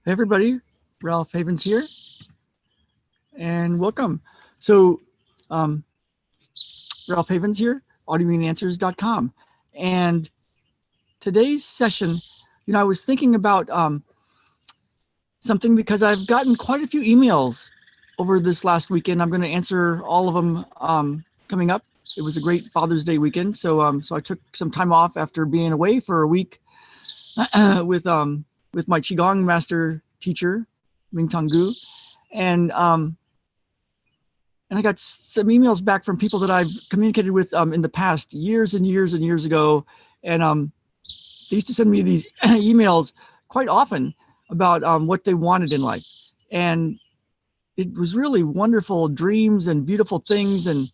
Hey everybody, Ralph Havens here, and welcome. So, um, Ralph Havens here, autoimmuneanswers.com. And today's session, I was thinking about something because I've gotten quite a few emails over this last weekend. I'm going to answer all of them coming up. It was a great Father's Day weekend, so I took some time off after being away for a week with my qigong master teacher, Mingtong Gu, and I got some emails back from people that I've communicated with in the past, years and years and years ago, and they used to send me these emails quite often about what they wanted in life, and it was really wonderful dreams and beautiful things and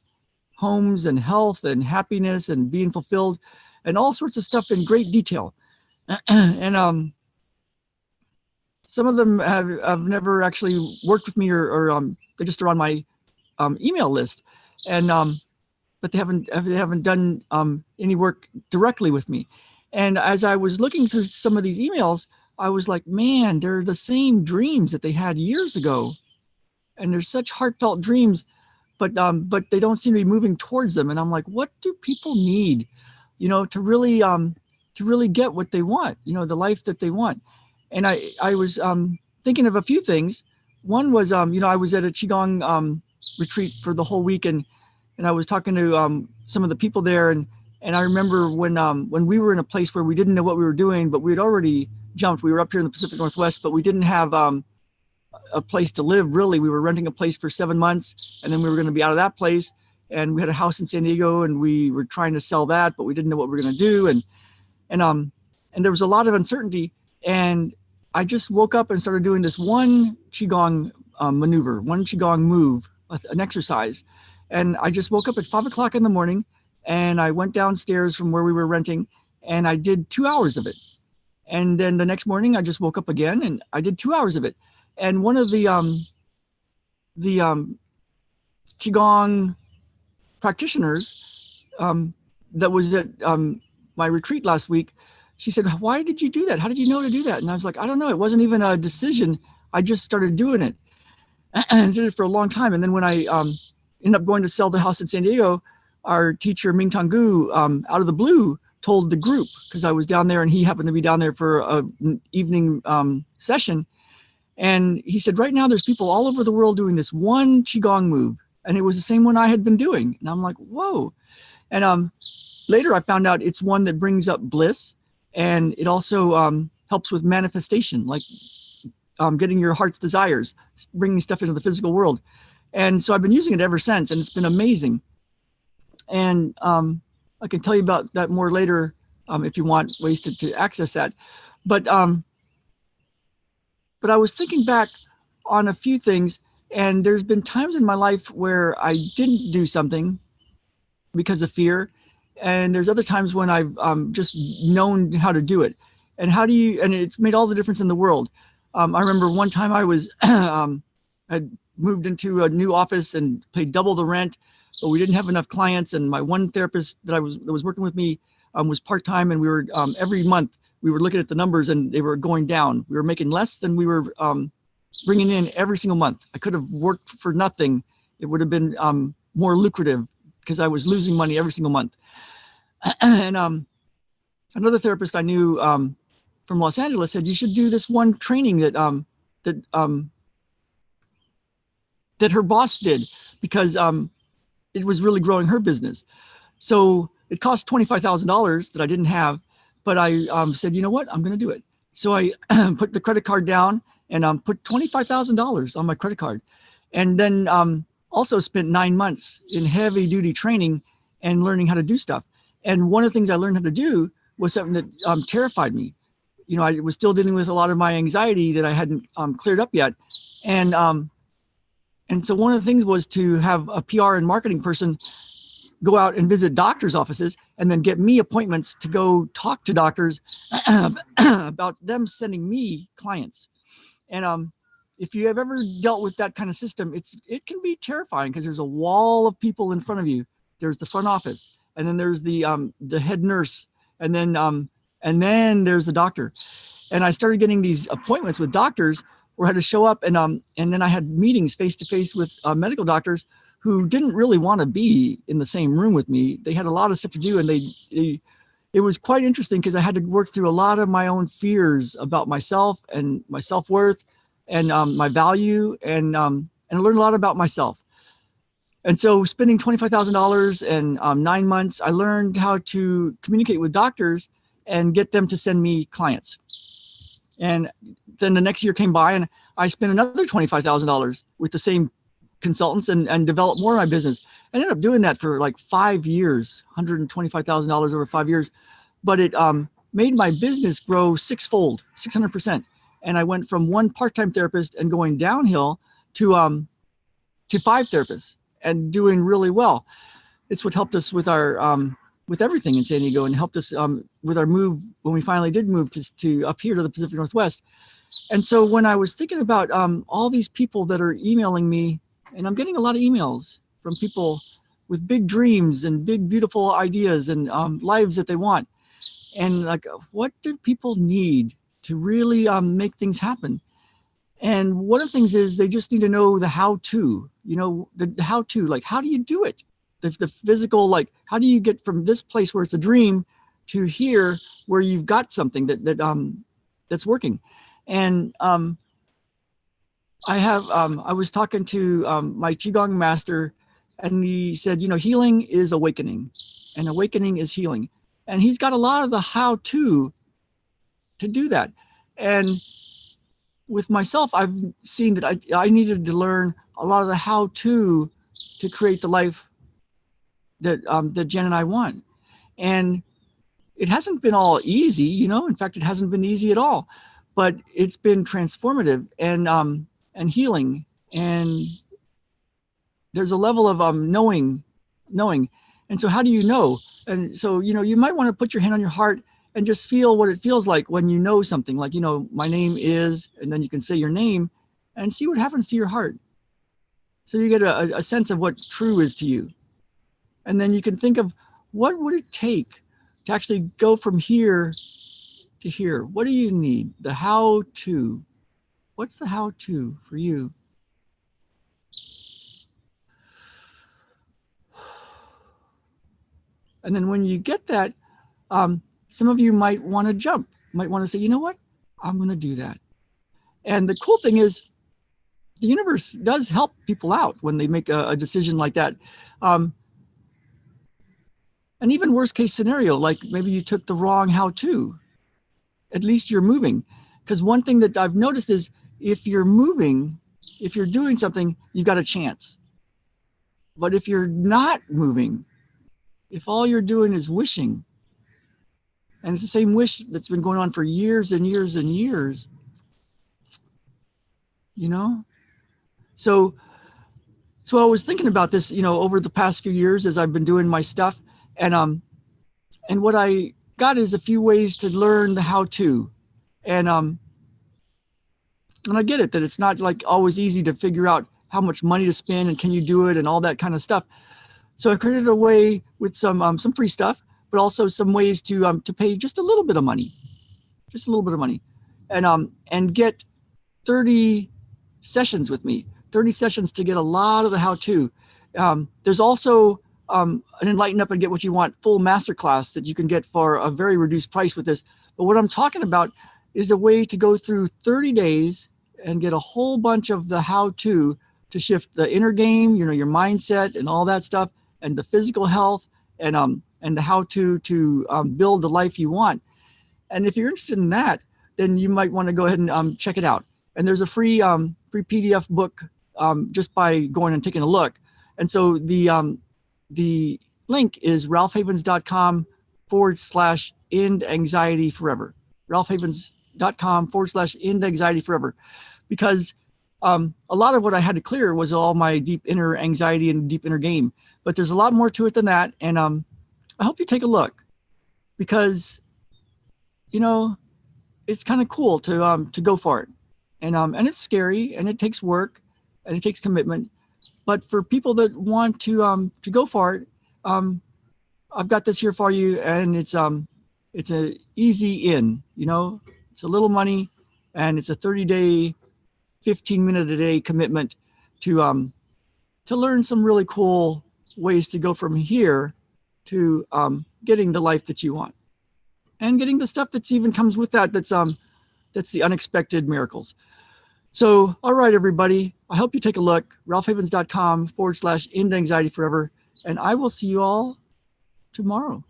homes and health and happiness and being fulfilled and all sorts of stuff in great detail. And some of them have never actually worked with me, or they just are on my email list, and but they haven't done any work directly with me. And as I was looking through some of these emails, I was like, man, they're the same dreams that they had years ago, and they're such heartfelt dreams, but they don't seem to be moving towards them. And I'm like, what do people need, to really get what they want, the life that they want? And I was thinking of a few things. One was, I was at a qigong retreat for the whole week, and I was talking to some of the people there, and I remember when we were in a place where we didn't know what we were doing, but we had already jumped. We were up here in the Pacific Northwest, but we didn't have a place to live, really. We were renting a place for 7 months, and then we were going to be out of that place, and we had a house in San Diego, and we were trying to sell that, but we didn't know what we were going to do, and there was a lot of uncertainty. And I just woke up and started doing this one qigong maneuver, one qigong move, an exercise. And I just woke up at 5 o'clock in the morning, and I went downstairs from where we were renting, and I did 2 hours of it. And then the next morning I just woke up again and I did 2 hours of it. And one of the qigong practitioners that was at my retreat last week, she said, why did you do that? How did you know to do that? And I was like, I don't know. It wasn't even a decision. I just started doing it and did it for a long time. And then when I ended up going to sell the house in San Diego, our teacher, Mingtong Gu, out of the blue, told the group, because I was down there and he happened to be down there for an evening session. And he said, right now there's people all over the world doing this one qigong move. And it was the same one I had been doing. And I'm like, whoa. And later I found out it's one that brings up bliss. And it also helps with manifestation, like getting your heart's desires, bringing stuff into the physical world. And so I've been using it ever since, and it's been amazing. And I can tell you about that more later if you want ways to access that. But I was thinking back on a few things, and there's been times in my life where I didn't do something because of fear. And there's other times when I've just known how to do it. And and it's made all the difference in the world. I remember one time I was, had moved into a new office and paid double the rent, but we didn't have enough clients. And my one therapist that was working with me was part-time, and we were, every month we were looking at the numbers and they were going down. We were making less than we were bringing in every single month. I could have worked for nothing. It would have been more lucrative because I was losing money every single month. And another therapist I knew from Los Angeles said, you should do this one training that her boss did, because it was really growing her business. So it cost $25,000 that I didn't have, but I said, you know what, I'm going to do it. So I put the credit card down and put $25,000 on my credit card. And then also spent 9 months in heavy duty training and learning how to do stuff. And one of the things I learned how to do was something that terrified me. I was still dealing with a lot of my anxiety that I hadn't cleared up yet. And so one of the things was to have a PR and marketing person go out and visit doctors' offices and then get me appointments to go talk to doctors about them sending me clients. And if you have ever dealt with that kind of system, it can be terrifying, because there's a wall of people in front of you. There's the front office, and then there's the head nurse, and then and then there's the doctor. And I started getting these appointments with doctors where I had to show up, and then I had meetings face to face with medical doctors who didn't really want to be in the same room with me. They had a lot of stuff to do, and it was quite interesting because I had to work through a lot of my own fears about myself and my self-worth and my value, and I learned a lot about myself. And so spending $25,000 and 9 months, I learned how to communicate with doctors and get them to send me clients. And then the next year came by and I spent another $25,000 with the same consultants and developed more of my business. I ended up doing that for like 5 years, $125,000 over 5 years. But it made my business grow sixfold, 600%. And I went from one part-time therapist and going downhill to 5 therapists and doing really well. It's what helped us with our with everything in San Diego, and helped us with our move when we finally did move to up here to the Pacific Northwest. And so when I was thinking about all these people that are emailing me, and I'm getting a lot of emails from people with big dreams and big, beautiful ideas and lives that they want. And like, what do people need to really make things happen? And one of the things is they just need to know the how-to, the how-to, like, how do you do it? The physical, like, how do you get from this place where it's a dream to here where you've got something that's working? And I was talking to my Qigong master, and he said, healing is awakening, and awakening is healing. And he's got a lot of the how-to do that. And with myself, I've seen that I needed to learn a lot of the how-to create the life that Jen and I want. And it hasn't been all easy, in fact, it hasn't been easy at all, but it's been transformative and healing. And there's a level of knowing. And so how do you know? And so, you might want to put your hand on your heart and just feel what it feels like when you know something, like, my name is, and then you can say your name and see what happens to your heart. So you get a sense of what true is to you. And then you can think of, what would it take to actually go from here to here? What do you need? The how-to. What's the how-to for you? And then when you get that, some of you might want to jump, might want to say, you know what? I'm going to do that. And the cool thing is, the universe does help people out when they make a decision like that. And even worst case scenario, like maybe you took the wrong how-to, at least you're moving. Because one thing that I've noticed is, if you're moving, if you're doing something, you've got a chance. But if you're not moving, if all you're doing is wishing, and it's the same wish that's been going on for years and years and years, So I was thinking about this, over the past few years as I've been doing my stuff, and what I got is a few ways to learn the how-to, and I get it that it's not like always easy to figure out how much money to spend and can you do it and all that kind of stuff. So I created a way with some free stuff, but also some ways to pay just a little bit of money, and get 30 sessions with me, 30 sessions to get a lot of the how-to. There's also an Enlighten Up and Get What You Want full masterclass that you can get for a very reduced price with this. But what I'm talking about is a way to go through 30 days and get a whole bunch of the how-to to shift the inner game, your mindset and all that stuff, and the physical health, and the how-to build the life you want. And if you're interested in that, then you might want to go ahead and check it out. And there's a free PDF book just by going and taking a look. And so the link is ralphhavens.com/end anxiety forever. ralphhavens.com/end anxiety forever. Because a lot of what I had to clear was all my deep inner anxiety and deep inner game. But there's a lot more to it than that. And I hope you take a look, because, it's kind of cool to go for it. And it's scary, and it takes work, and it takes commitment. But for people that want to go for it, I've got this here for you, and it's it's a easy in, you know, it's a little money, and it's a 30-day, 15-minute a day commitment to learn some really cool ways to go from here to getting the life that you want, and getting the stuff that's even comes with that. That's the unexpected miracles. So, all right, everybody, I hope you take a look, ralphhavens.com/end anxiety forever. And I will see you all tomorrow.